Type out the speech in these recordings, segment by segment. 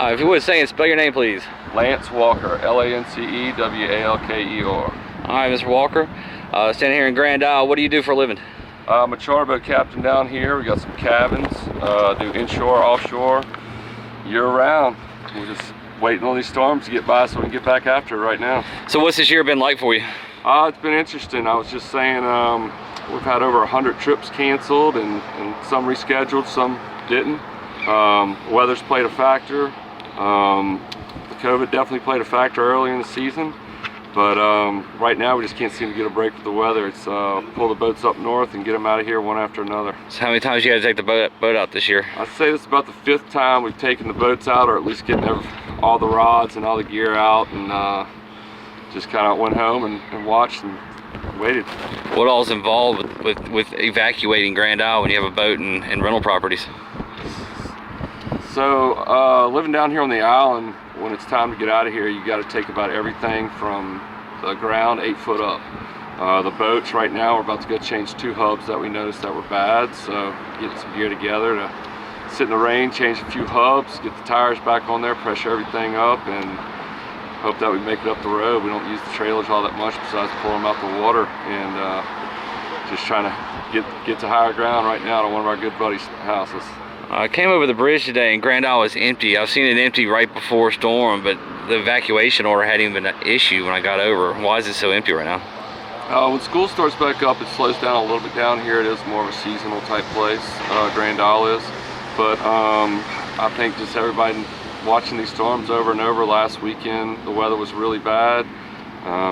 If you would say and spell your name, please. Lance Walker, Lancewalker. All right, Mr. Walker. Standing here in Grand Isle, what do you do for a living? I'm a charter boat captain down here. We got some cabins, do inshore, offshore, year-round. We're just waiting on these storms to get by so we can get back after it right now. So what's this year been like for you? It's been interesting. I was just saying we've had over 100 trips canceled and some rescheduled, some didn't. Weather's played a factor. The COVID definitely played a factor early in the season. But right now we just can't seem to get a break with the weather. It's pull the boats up north and get them out of here one after another. So how many times you had to take the boat out this year? I'd say this is about the 5th time we've taken the boats out, or at least getting all the rods and all the gear out, and just kind of went home and watched and waited. What all is involved with evacuating Grand Isle when you have a boat and rental properties? So living down here on the island, when it's time to get out of here, you got to take about everything from the ground 8 foot up. The boats right now, we're about to go change 2 hubs that we noticed that were bad, so get some gear together to sit in the rain, change a few hubs, get the tires back on there, pressure everything up, and hope that we make it up the road. We don't use the trailers all that much besides pulling them out the water, and just trying to get to higher ground right now to one of our good buddies' houses. I came over the bridge today and Grand Isle was empty. I've seen it empty right before storm, but the evacuation order hadn't even been an issue when I got over. Why is it so empty right now? When school starts back up, it slows down a little bit down here. It is more of a seasonal type place, Grand Isle is. But I think just everybody watching these storms over and over last weekend, the weather was really bad.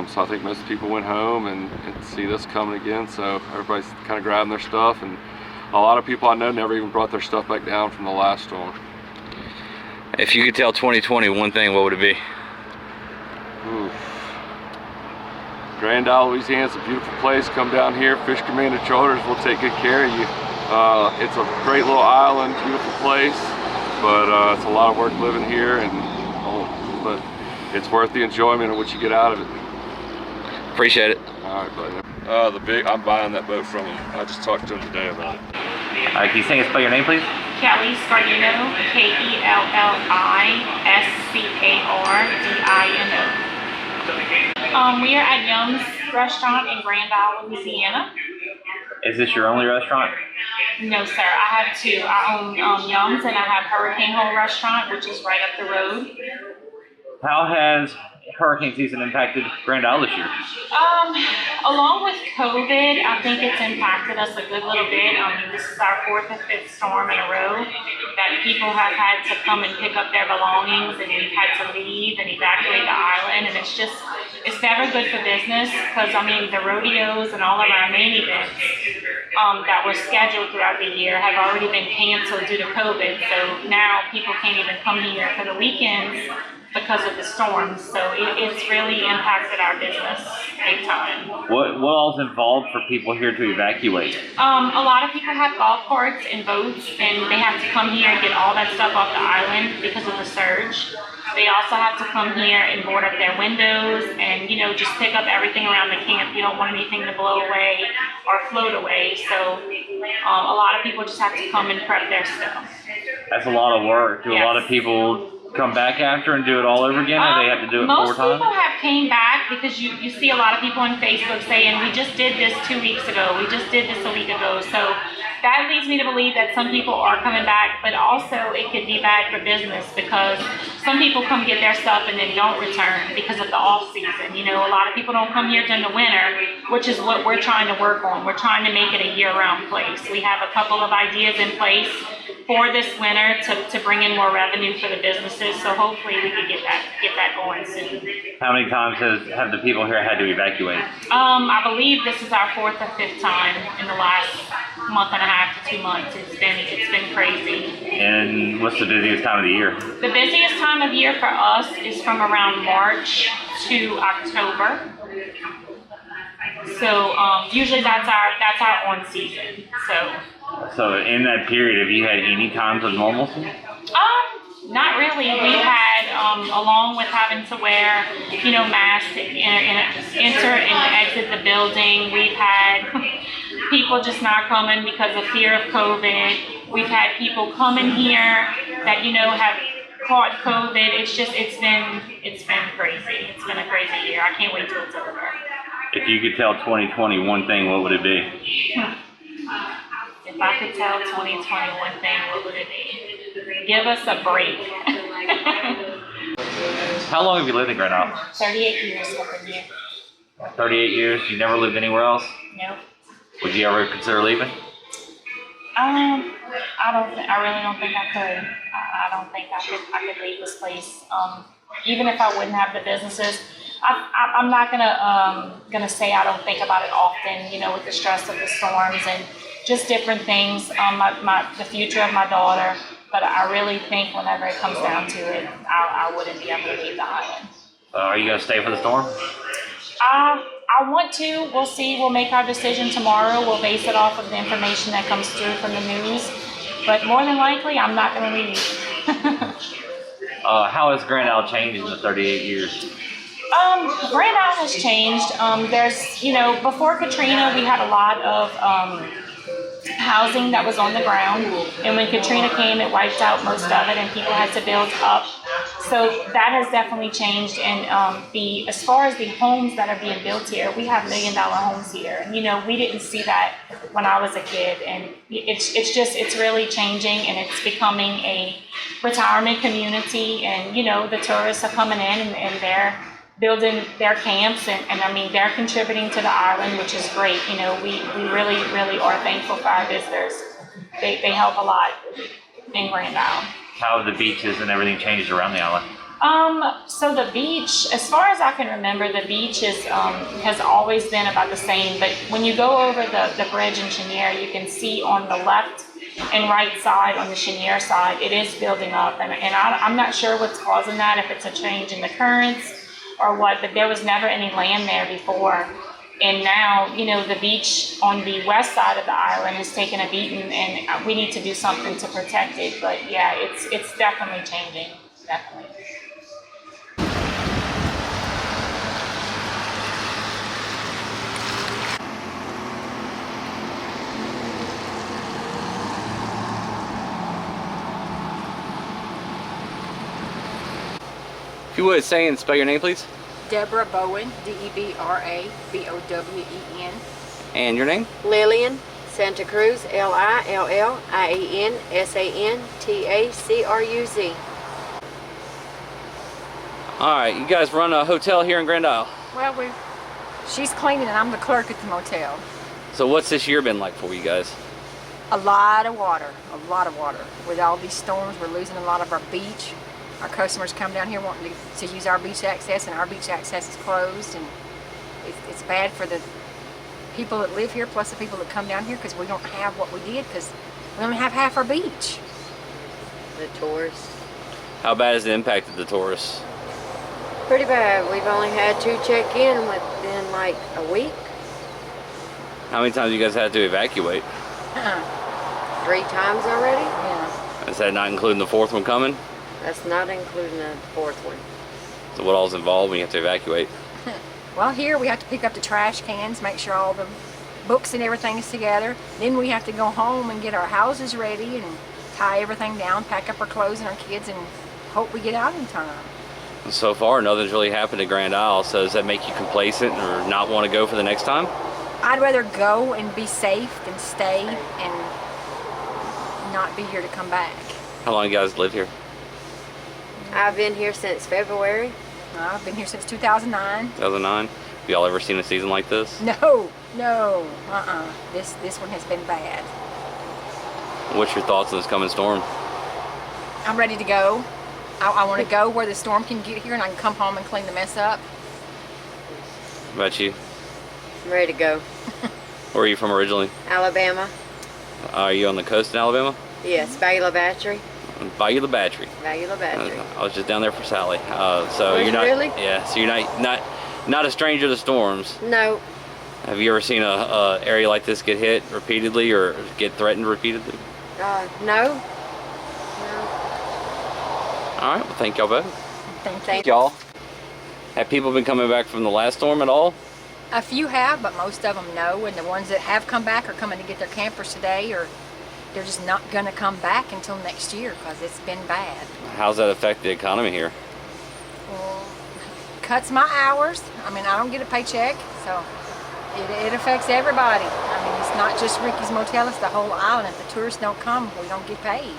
So I think most people went home and see this coming again. So everybody's kind of grabbing their stuff, and a lot of people I know never even brought their stuff back down from the last storm. If you could tell 2020 one thing, what would it be? Oof. Grand Isle, Louisiana is a beautiful place. Come down here, Fish Commander Charters will take good care of you. It's a great little island, beautiful place, but it's a lot of work living here, but it's worth the enjoyment of what you get out of it. Appreciate it. All right, buddy. I'm buying that boat from him. I just talked to him today about it. Can you say and spell your name, please? Kelly Scardino, Kelliscardino. We are at Yum's restaurant in Grand Isle, Louisiana. Is this your only restaurant? No, sir. I have 2. I own Yum's and I have Hurricane Hole Restaurant, which is right up the road. How has hurricane season impacted Grand Isle this year? Along with COVID, I think it's impacted us a good little bit. This is our 4th or 5th storm in a row that people have had to come and pick up their belongings, and we've had to leave and evacuate the island, and it's never good for business, because the rodeos and all of our main events that were scheduled throughout the year have already been canceled due to COVID, so now people can't even come here for the weekends because of the storms. So it's really impacted our business big time. What all is involved for people here to evacuate? A lot of people have golf carts and boats, and they have to come here and get all that stuff off the island because of the surge. They also have to come here and board up their windows and, just pick up everything around the camp. You don't want anything to blow away or float away. So a lot of people just have to come and prep their stuff. That's a lot of work. Do Yes. a lot of people come back after and do it all over again, or they have to do it 4 times? Most people have came back, because you see a lot of people on Facebook saying, we just did this 2 weeks ago, we just did this a week ago. So that leads me to believe that some people are coming back, but also it could be bad for business, because some people come get their stuff and then don't return because of the off season. A lot of people don't come here during the winter, which is what we're trying to work on. We're trying to make it a year-round place. We have a couple of ideas in place for this winter to bring in more revenue for the businesses. So hopefully we could get that going soon. How many times have the people here had to evacuate? I believe this is our 4th or 5th time in the last month and a half to 2 months. It's been crazy. And what's the busiest time of the year? The busiest time of year for us is from around March to October. So usually that's our on season. So in that period, have you had any times of normalcy? Not really. We've had, along with having to wear, masks to enter and exit the building, we've had people just not coming because of fear of COVID. We've had people coming here that, have caught COVID. It's been crazy. It's been a crazy year. I can't wait till it's over. If you could tell 2020 one thing, what would it be? If I could tell 2020 one thing, what would it be? Give us a break. How long have you lived in Grand Isle? 38 years I've been here. 38 years. You never lived anywhere else? Nope. Would you ever consider leaving? I really don't think I could. I don't think I could leave this place. Even if I wouldn't have the businesses, I'm not gonna say I don't think about it often. You know, with the stress of the storms and just different things. The future of my daughter. But I really think whenever it comes down to it, I wouldn't be able to leave the island. Are you gonna stay for the storm? I want to. We'll see. We'll make our decision tomorrow. We'll base it off of the information that comes through from the news. But more than likely, I'm not going to leave. How has Grand Isle changed in the 38 years? Grand Isle has changed. There's, before Katrina, we had a lot of housing that was on the ground. And when Katrina came, it wiped out most of it and people had to build up. So that has definitely changed. And as far as the homes that are being built here, we have $1 million homes here. And, we didn't see that when I was a kid. And it's really changing and it's becoming a retirement community. And, the tourists are coming in and they're building their camps and I mean, they're contributing to the island, which is great. We really, really are thankful for our visitors. They help a lot in Grand Isle. How have the beaches and everything changed around the island? So the beach, as far as I can remember, the beach has always been about the same. But when you go over the bridge in Cheniere, you can see on the left and right side, on the Cheniere side, it is building up. And I'm not sure what's causing that, if it's a change in the currents or what, but there was never any land there before. And now, the beach on the west side of the island is taking a beating and we need to do something to protect it. But yeah, it's definitely changing, definitely. If you would, say and spell your name, please. Deborah Bowen, D-E-B-R-A-B-O-W-E-N. And your name? Lillian Santa Cruz, Lillian-Santacruz. All right, you guys run a hotel here in Grand Isle. Well, she's cleaning and I'm the clerk at the motel. So what's this year been like for you guys? A lot of water. With all these storms, we're losing a lot of our beach. Our customers come down here wanting to use our beach access, and our beach access is closed, and it's bad for the people that live here, plus the people that come down here, because we don't have what we did, because we only have half our beach. The tourists. How bad has it impacted the tourists? Pretty bad. We've only had 2 check in within like a week. How many times you guys had to evacuate? 3 times already. Yeah. Is that not including the 4th one coming? That's not including the 4th one. So what all's involved when you have to evacuate? Well, here we have to pick up the trash cans, make sure all the books and everything is together. Then we have to go home and get our houses ready and tie everything down, pack up our clothes and our kids, and hope we get out in time. So far, nothing's really happened to Grand Isle, so does that make you complacent or not want to go for the next time? I'd rather go and be safe than stay and not be here to come back. How long you guys lived here? I've been here since February. I've been here since 2009. 2009? Have y'all ever seen a season like this? No. This one has been bad. What's your thoughts on this coming storm? I'm ready to go. I want to go where the storm can get here and I can come home and clean the mess up. How about you? I'm ready to go. Where are you from originally? Alabama. Are you on the coast in Alabama? Yes, Beulah Battery. Bayou La Battery. Beulah Battery. I was just down there for Sally. So Was you're not really? Yeah. So you're not a stranger to storms. No. Have you ever seen a area like this get hit repeatedly or get threatened repeatedly? No. All right. Well, thank y'all both. Thank you. Y'all. Have people been coming back from the last storm at all? A few have, but most of them no. And the ones that have come back are coming to get their campers today or they're just not gonna come back until next year because it's been bad. How's that affect the economy here? Well, cuts my hours. I mean, I don't get a paycheck, so it affects everybody. I mean, it's not just Ricky's Motel, it's the whole island. If the tourists don't come, we don't get paid.